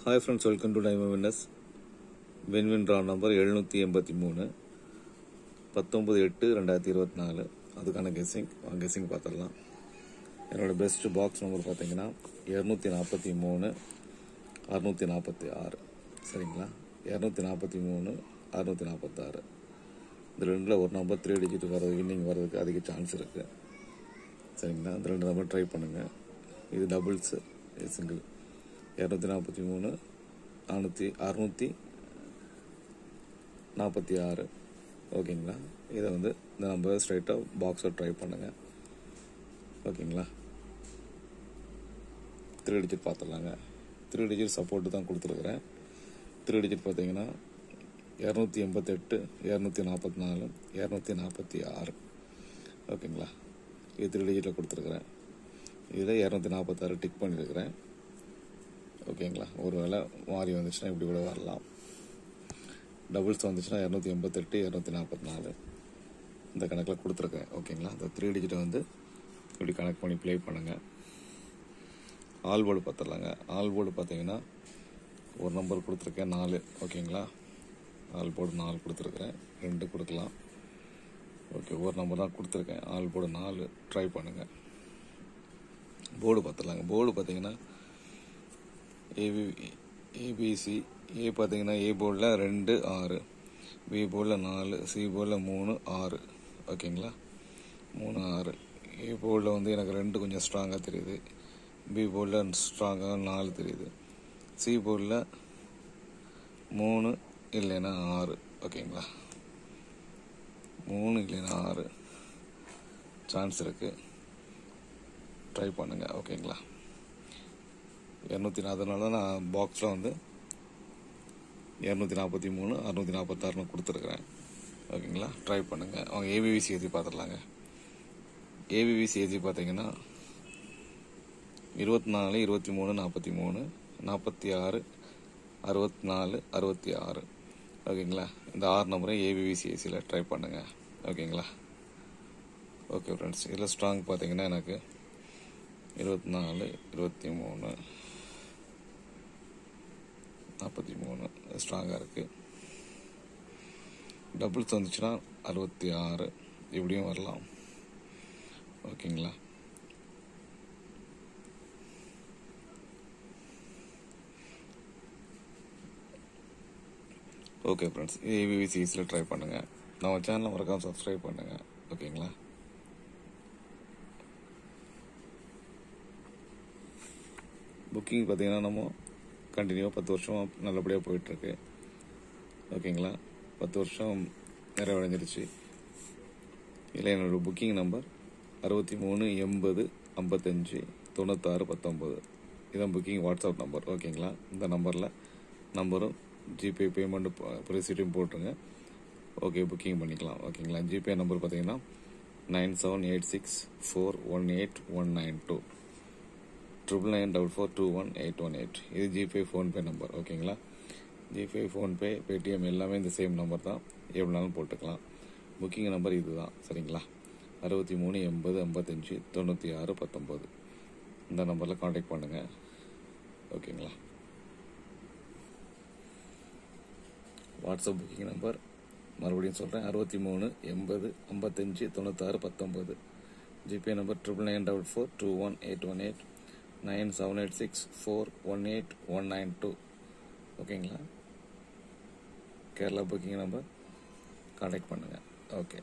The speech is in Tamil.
Hi friends, welcome to Diamond Winners. Win-win draw number 783 19/8/2024. அதுக்கான கெஸ்ஸிங் பார்த்துடலாம். என்னோட பெஸ்ட் பாக்ஸ் நம்பர் பார்த்தீங்கன்னா 243 646. சரிங்களா? 243 646. இந்த ரெண்டில் ஒரு நம்பர் 3 டிஜிட் வர்றது வின்னிங் வர்றதுக்கு அதிக சான்ஸ் இருக்குது. சரிங்களா? இந்த ரெண்டு நம்பர் ட்ரை பண்ணுங்கள். இது டபுள்ஸு, இது சிங்கிள். 243 646. ஓகேங்களா? இதை இந்த நம்பர் ஸ்ட்ரைட்டாக பாக்ஸில் ட்ரை பண்ணுங்கள். ஓகேங்களா? 3 டிஜிட் பார்த்துடலாங்க. 3 டிஜிட் சப்போர்ட்டு தான் கொடுத்துருக்குறேன். 3 டிஜிட் பார்த்தீங்கன்னா 288 244 246. ஓகேங்களா? இது 3 டிஜிட்டில் கொடுத்துருக்குறேன். இதில் 246 டிக் பண்ணியிருக்கிறேன். ஓகேங்களா? ஒரு வேளை மாறி வந்துச்சுன்னா இப்படி கூட வரலாம். டபுள்ஸ் வந்துச்சுன்னா 288 244 இந்த கணக்கில் கொடுத்துருக்கேன். ஓகேங்களா? இந்த 3 டிஜிட்டை இப்படி கனெக்ட் பண்ணி ப்ளே பண்ணுங்கள். ஆல் போர்டு பார்த்துடலாங்க. ஆல் போர்டு பார்த்தீங்கன்னா ஒரு நம்பர் கொடுத்துருக்கேன் 4. ஓகேங்களா? ஆல் போர்டு 4 கொடுத்துருக்குறேன். 2 கொடுக்கலாம். ஓகே, ஒரு நம்பர் தான் கொடுத்துருக்கேன். ஆல் போர்டு 4 ட்ரை பண்ணுங்கள். போர்டு பார்த்துடலாங்க. போர்டு பார்த்தீங்கன்னா ஏபிசி. ஏ பார்த்தீங்கன்னா ஏ போர்டில் 2 6, பி போர்டில் 4, சி போர்டில் 3 6. ஓகேங்களா? 3 6. ஏ போர்டில் எனக்கு 2 கொஞ்சம் ஸ்ட்ராங்காக தெரியுது. பி போர்டில் ஸ்ட்ராங்காக 4 தெரியுது. சி போர்டில் 3 இல்லைன்னா 6. ஓகேங்களா? 3 இல்லைன்னா 6 சான்ஸ் இருக்குது. ட்ரை பண்ணுங்கள். ஓகேங்களா? 200. அதனால தான் நான் பாக்ஸில் 243 646 கொடுத்துருக்குறேன். ஓகேங்களா? ட்ரை பண்ணுங்கள். அவங்க ஏபிவிசி எழுதி பார்த்துடலாங்க. ஏபிவிசி எழுதி பார்த்தீங்கன்னா 24 23 43 46 64 66. ஓகேங்களா? இந்த 6 நம்பரை ஏபிவிசி ஏசியில் ட்ரை பண்ணுங்கள். ஓகேங்களா? ஓகே ஃப்ரெண்ட்ஸ், இதில் ஸ்ட்ராங் பார்த்தீங்கன்னா எனக்கு 24 23 43 ஸ்ட்ராங்காக இருக்குது. டபுள்ஸ் வந்துச்சுன்னா 66 இப்படியும் வரலாம். ஓகேங்களா? ஓகே ஃப்ரெண்ட்ஸ், ஏபிவிசிஸில் ட்ரை பண்ணுங்கள். நம்ம சேனலை மறக்காம சப்ஸ்கிரைப் பண்ணுங்கள். ஓகேங்களா? புக்கிங் பார்த்தீங்கன்னா நம்ம கண்டினியூவாக 10 வருஷம் நல்லபடியாக போயிட்டுருக்கு. ஓகேங்களா? 10 வருஷம் நிறைவடைஞ்சிருச்சு. இல்லை, என்னோடய புக்கிங் நம்பர் 63 80 55 96 19. இதான் புக்கிங் வாட்ஸ்அப் நம்பர். ஓகேங்களா? இந்த நம்பரும் ஜிபே பேமெண்ட்டு ரிசீட்டும் போட்டுருங்க. ஓகே, புக்கிங் பண்ணிக்கலாம். ஓகேங்களா? ஜிபே நம்பர் பார்த்தீங்கன்னா 9786418192 99944211818. இது ஜிபே ஃபோன்பே நம்பர். ஓகேங்களா? ஜிபே ஃபோன்பே பேடிஎம் எல்லாமே இந்த சேம் நம்பர் தான். எவ்வளோனாலும் போட்டுக்கலாம். புக்கிங் நம்பர் இது தான். சரிங்களா? 63 80 55 96 19 இந்த நம்பரில் காண்டாக்ட் பண்ணுங்கள். ஓகேங்களா? வாட்ஸ்அப் புக்கிங் நம்பர் மறுபடியும் சொல்கிறேன், 63 80 55 96 19. GPay number 9994411818 9786418192. ஓகேங்களா? கேரளா புக்கிங் நம்பர் காண்டாக்ட் பண்ணுங்கள். ஓகே.